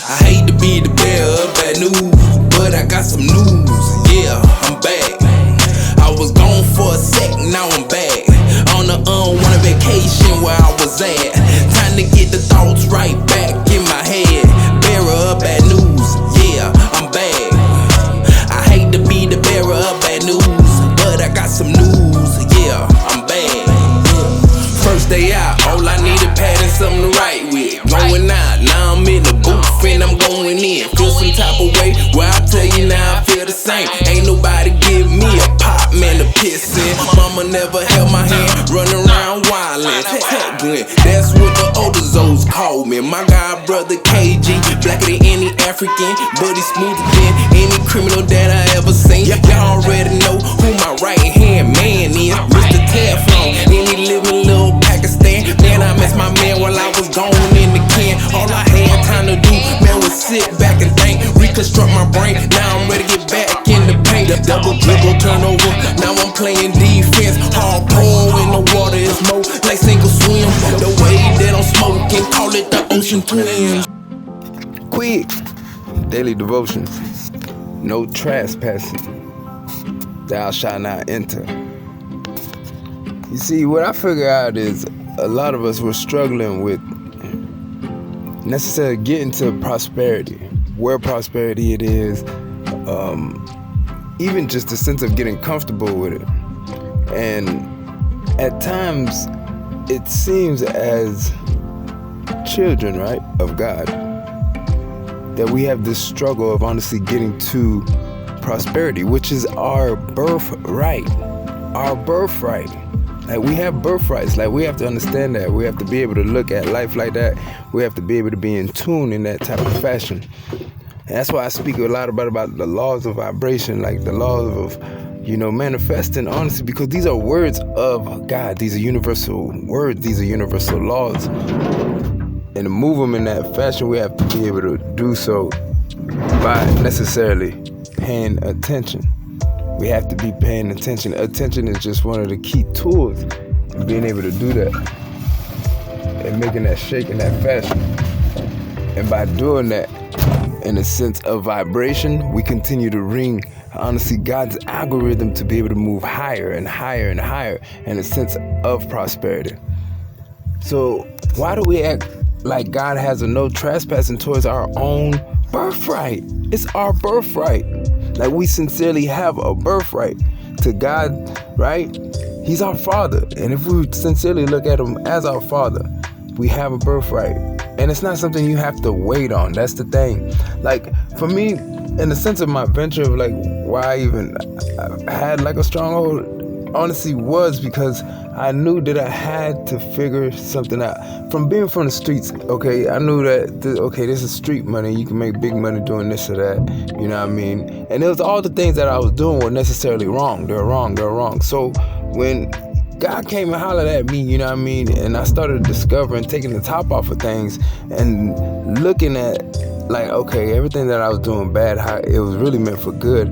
I hate to be the bearer of bad news, but I got some news. Yeah, I'm back. I was gone for a sec, now I'm back. On a unwanted vacation where I was at. Time to get the thoughts right back in my head. Bearer of bad news, yeah, I'm back. I hate to be the bearer of bad news, but I got some news, yeah, I'm back. First day out, all I needed pad and something to write with. Going out, now I'm in the booth and I'm going in. Feel some type of way, well I tell you now I feel the same. Ain't nobody give me a pop, man, to piss in. Mama never held my hand, running around wildin'. Glenn, that's what the older Zoes call me. My god brother KG, blacker than any African, but he's smoother than any criminal that I ever seen. Y'all already know who my right hand man is, Mr. Teflon, any living little Pakistan. Man, I missed my man while I was gone in the can. All I had time to do, man, was sit back and think, reconstruct my brain. Now I'm ready to get back in the paint. Double dribble, turnover. Now I'm playing defense. Hardcore in the water is more like single swim. The way that I'm smoking, call it the ocean twins. KWIK Daily Devotion. No trespassing. Thou shalt not enter. You see, what I figure out is a lot of us were struggling with necessarily getting to prosperity, where prosperity it is, even just the sense of getting comfortable with it. And at times it seems as children, right, of God, that we have this struggle of honestly getting to prosperity, which is our birthright. Our birthright. Like, we have birthrights. Like, we have to understand that. We have to be able to look at life like that. We have to be able to be in tune in that type of fashion. And that's why I speak a lot about the laws of vibration, like the laws of, manifesting, honestly, because these are words of God. These are universal words. These are universal laws. And to move them in that fashion, we have to be able to do so by necessarily paying attention. We have to be paying attention. Attention is just one of the key tools in being able to do that and making that shake in that fashion. And by doing that, in a sense of vibration, we continue to ring, honestly, God's algorithm to be able to move higher and higher and higher in a sense of prosperity. So why do we act like God has a no trespassing towards our own birthright? It's our birthright. Like, we sincerely have a birthright to God, right? He's our Father. And if we sincerely look at Him as our Father, we have a birthright. And it's not something you have to wait on. That's the thing. Like, for me, in the sense of my venture of like why I even had like a stronghold, honestly was because I knew that I had to figure something out. From being from the streets, okay, I knew that, this is street money. You can make big money doing this or that, you know what I mean? And it was all the things that I was doing were necessarily wrong. They're wrong. So when God came and hollered at me, you know what I mean? And I started discovering, taking the top off of things and looking at, like, okay, everything that I was doing bad, how it was really meant for good.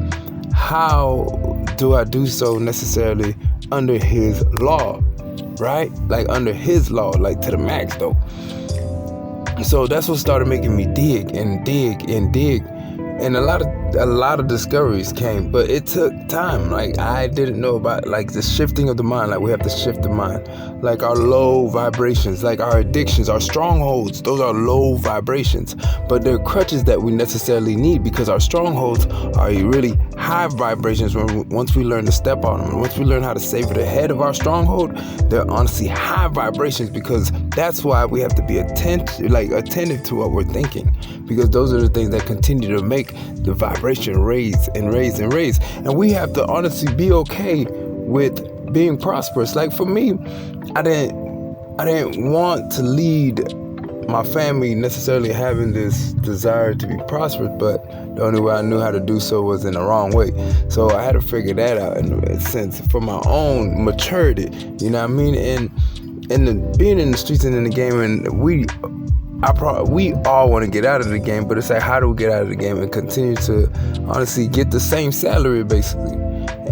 How do I do so necessarily under His law, right? Like, under His law, like to the max, though. So that's what started making me dig. And a lot of discoveries came, but it took time. Like, I didn't know about like the shifting of the mind. Like, we have to shift the mind. Like, our low vibrations, like our addictions, our strongholds, those are low vibrations, but they're crutches that we necessarily need, because our strongholds are really high vibrations. Once we learn to step on them, and once we learn how to savor the head of our stronghold, they're honestly high vibrations, because that's why we have to be attentive to what we're thinking, because those are the things that continue to make the vibration raise and raise and raise. And we have to honestly be okay with being prosperous. Like, for me, I didn't want to lead my family necessarily having this desire to be prosperous, but the only way I knew how to do so was in the wrong way. So I had to figure that out in a sense for my own maturity, you know what I mean? And being in the streets and in the game, and we all want to get out of the game, but it's like, how do we get out of the game and continue to honestly get the same salary, basically?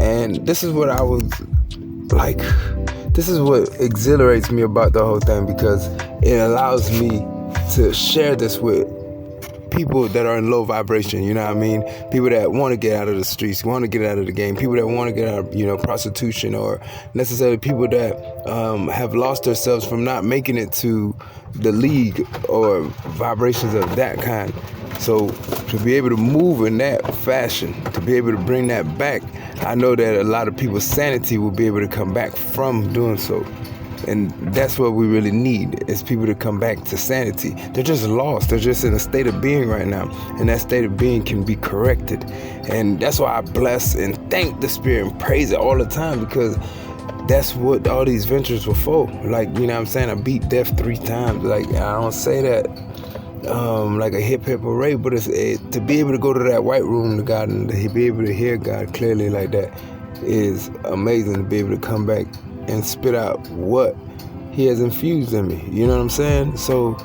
And this is what I was like, this is what exhilarates me about the whole thing, because it allows me to share this with people that are in low vibration, you know what I mean? People that want to get out of the streets, want to get out of the game, people that want to get out of, prostitution, or necessarily people that have lost themselves from not making it to the league or vibrations of that kind. So to be able to move in that fashion, to be able to bring that back, I know that a lot of people's sanity will be able to come back from doing so. And that's what we really need, is people to come back to sanity. They're just lost. They're just in a state of being right now. And that state of being can be corrected. And that's why I bless and thank the Spirit and praise it all the time, because that's what all these ventures were for. Like, you know what I'm saying? I beat death 3 times. Like, I don't say that like a hip hooray, but it's to be able to go to that white room to God and to be able to hear God clearly like that is amazing. To be able to come back and spit out what He has infused in me. You know what I'm saying? So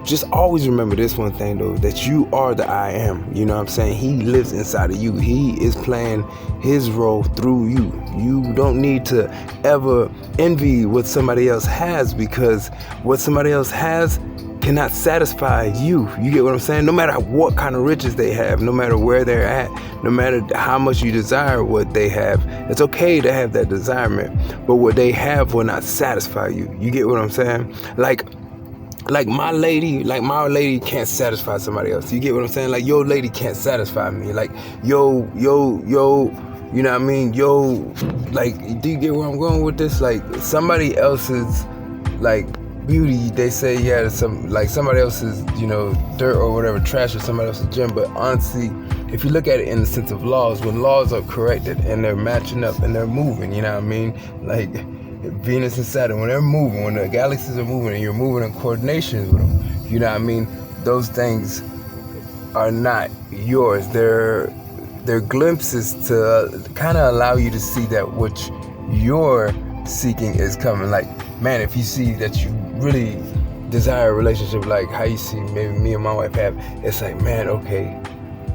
just always remember this one thing, though, that you are the I am. You know what I'm saying? He lives inside of you. He is playing His role through you. You don't need to ever envy what somebody else has, because what somebody else has cannot satisfy you. You get what I'm saying? No matter what kind of riches they have, no matter where they're at, no matter how much you desire what they have, it's okay to have that desirement, but what they have will not satisfy you. You get what I'm saying? Like my lady can't satisfy somebody else. You get what I'm saying? Like your lady can't satisfy me. Like yo, you know what I mean? Like, do you get where I'm going with this? Like somebody else's beauty, they say, yeah, somebody else's, dirt or whatever, trash, or somebody else's gem. But honestly, if you look at it in the sense of laws, when laws are corrected and they're matching up and they're moving, you know what I mean? Like Venus and Saturn, when they're moving, when the galaxies are moving and you're moving in coordination with them, you know what I mean? Those things are not yours. They're glimpses to kind of allow you to see that which you're seeking is coming. Like, man, if you see that you really desire a relationship like how you see maybe me and my wife have, it's like, man, okay,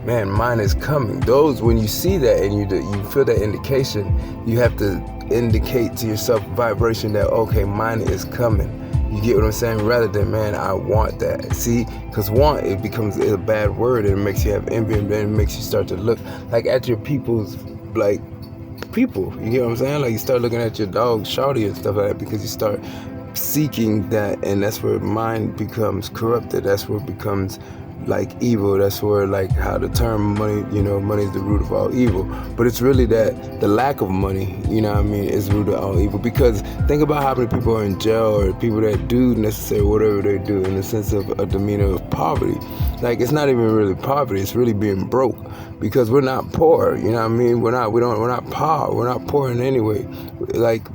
man, mine is coming. Those, when you see that and you feel that indication, you have to indicate to yourself vibration that, okay, mine is coming. You get what I'm saying? Rather than, man, I want that. See, because want, it becomes a bad word, and it makes you have envy, and then it makes you start to look like at your people's people. You get what I'm saying? Like you start looking at your dog, shawty, and stuff like that, because you start seeking that, and that's where mind becomes corrupted. That's where it becomes evil. That's where how the term money, money is the root of all evil. But it's really that the lack of money, you know what I mean, is the root of all evil. Because think about how many people are in jail, or people that do necessarily whatever they do in the sense of a demeanor of poverty. Like, it's not even really poverty, it's really being broke. Because we're not poor, you know what I mean? We're not poor. We're not poor in any way.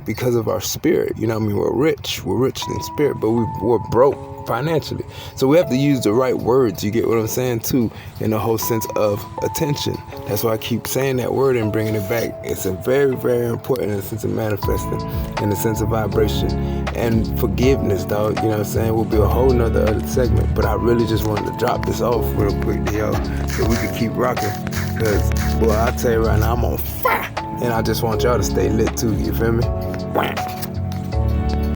Because of our spirit, you know what I mean? We're rich in spirit, but we're broke financially. So we have to use the right words, you get what I'm saying, too, in the whole sense of attention. That's why I keep saying that word and bringing it back. It's a very, very important in the sense of manifesting, in the sense of vibration. And forgiveness, dog, you know what I'm saying, will be a whole nother other segment. But I really just wanted to drop this off real quick to y'all so we could keep rocking. Because, boy, I'll tell you right now, I'm on fire. And I just want y'all to stay lit, too, you feel me? Wham.